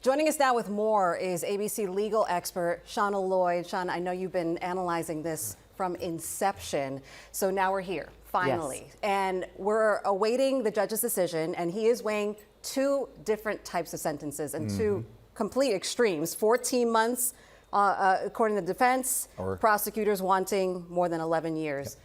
Joining us now with more is ABC legal expert Channa Lloyd. Channa, I know you've been analyzing this from inception, so now we're here, finally. Yes. And we're awaiting the judge's decision, and he is weighing two different types of sentences and two complete extremes. 14 months, according to the defense, prosecutors wanting more than 11 years.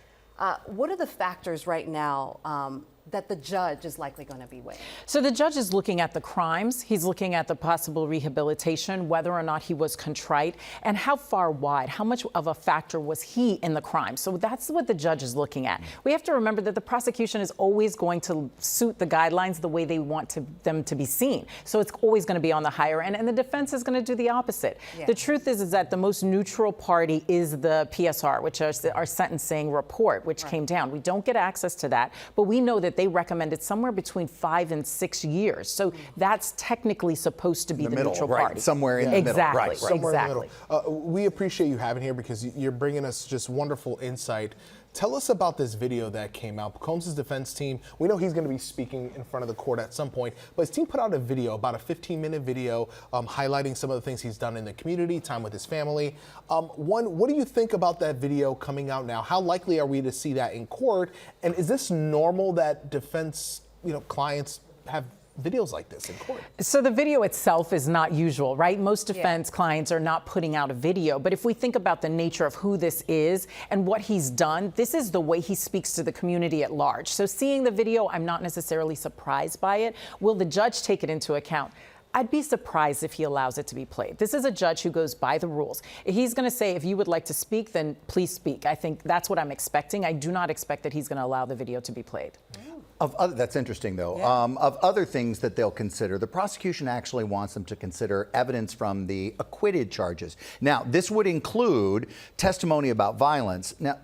What are the factors right now that the judge is likely going to be weighing? So the judge is looking at the crimes, he's looking at the possible rehabilitation, whether or not he was contrite, and how far wide, how much of a factor was he in the crime. So that's what the judge is looking at. We have to remember that the prosecution is always going to suit the guidelines the way they want them to be seen. So it's always going to be on the higher end, and the defense is going to do the opposite. Yeah. The truth is that the most neutral party is the PSR, which is our sentencing report, which came down. We don't get access to that, but we know that they recommended somewhere between 5 and 6 years. So that's technically supposed to be the neutral party. Somewhere in the middle. Exactly. Somewhere exactly. in the middle. We appreciate you having here because you're bringing us just wonderful insight. Tell us about this video that came out. Combs' defense team, we know he's going to be speaking in front of the court at some point, but his team put out a video, about a 15-minute video, highlighting some of the things he's done in the community, time with his family. One, what do you think about that video coming out now? How likely are we to see that in court? And is this normal that defense, clients have videos like this in court? So the video itself is not usual, right? Most defense clients are not putting out a video. But if we think about the nature of who this is and what he's done, this is the way he speaks to the community at large. So seeing the video, I'm not necessarily surprised by it. Will the judge take it into account? I'd be surprised if he allows it to be played. This is a judge who goes by the rules. He's going to say, if you would like to speak, then please speak. I think that's what I'm expecting. I do not expect that he's going to allow the video to be played. That's interesting, though. Of other things that they'll consider, the prosecution actually wants them to consider evidence from the acquitted charges. Now, this would include testimony about violence. Now,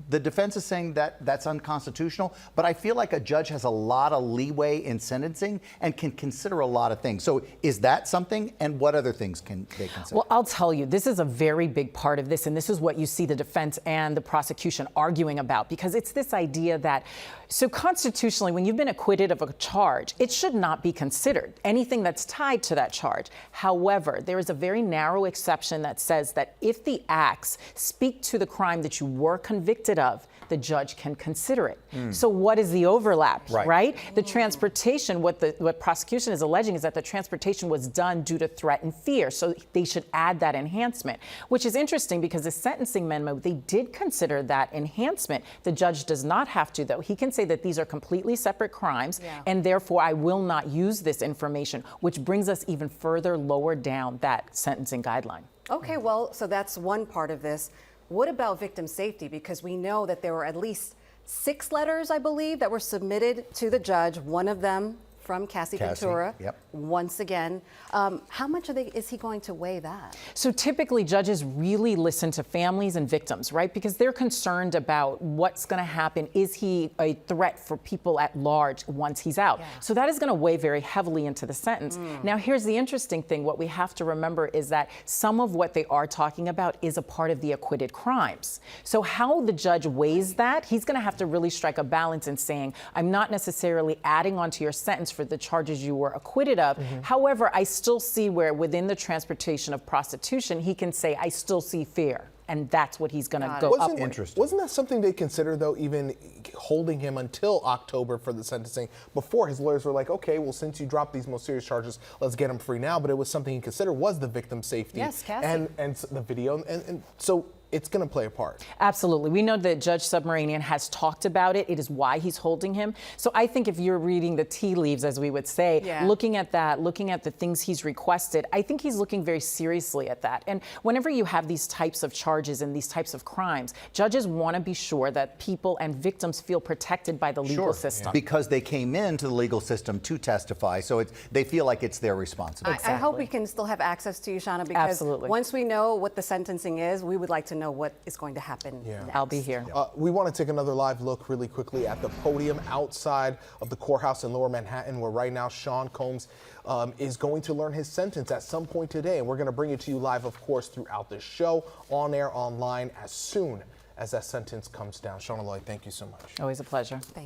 the defense is saying that that's unconstitutional, but I feel like a judge has a lot of leeway in sentencing and can consider a lot of things. So is that something, and what other things can they consider? Well, I'll tell you, this is a very big part of this, and this is what you see the defense and the prosecution arguing about, because it's this idea that, so constitutionally, when you've been acquitted of a charge, it should not be considered, anything that's tied to that charge. However, there is a very narrow exception that says that if the acts speak to the crime that you were convicted of, the judge can consider it. So what is the overlap, right? The transportation, what prosecution is alleging is that the transportation was done due to threat and fear. So they should add that enhancement, which is interesting because the sentencing memo, they did consider that enhancement. The judge does not have to, though. He can say that these are completely separate crimes, and therefore I will not use this information, which brings us even further lower down that sentencing guideline. Okay, well, so that's one part of this. What about victim safety? Because we know that there were at least 6 letters, I believe, that were submitted to the judge, one of them from Cassie Ventura, once again. How much is he going to weigh that? So typically judges really listen to families and victims, right? Because they're concerned about what's going to happen. Is he a threat for people at large once he's out? So that is going to weigh very heavily into the sentence. Now, here's the interesting thing. What we have to remember is that some of what they are talking about is a part of the acquitted crimes. So how the judge weighs that, he's going to have to really strike a balance in saying, I'm not necessarily adding onto your sentence for the charges you were acquitted of. However, I still see where within the transportation of prostitution, he can say, I still see fear. And that's what he's going to go up with. Wasn't that something they considered, though, even holding him until October for the sentencing? Before, his lawyers were like, okay, well, since you dropped these most serious charges, let's get him free now. But it was something he considered was the victim safety. Yes, Cassie. And the video. And so it's going to play a part. Absolutely. We know that Judge Submaranian has talked about it. It is why he's holding him. So I think if you're reading the tea leaves, as we would say, looking at that, looking at the things he's requested, I think he's looking very seriously at that. And whenever you have these types of charges and these types of crimes, judges want to be sure that people and victims feel protected by the legal system. Because they came into the legal system to testify, so they feel like it's their responsibility. I hope we can still have access to you, Channa, because once we know what the sentencing is, we would like to know what is going to happen next. I'll be here. We want to take another live look really quickly at the podium outside of the courthouse in Lower Manhattan, where right now Sean Combs is going to learn his sentence at some point today. And we're going to bring it to you live, of course, throughout the show, on air, online, as soon as that sentence comes down. Channa Lloyd, thank you so much. Always a pleasure.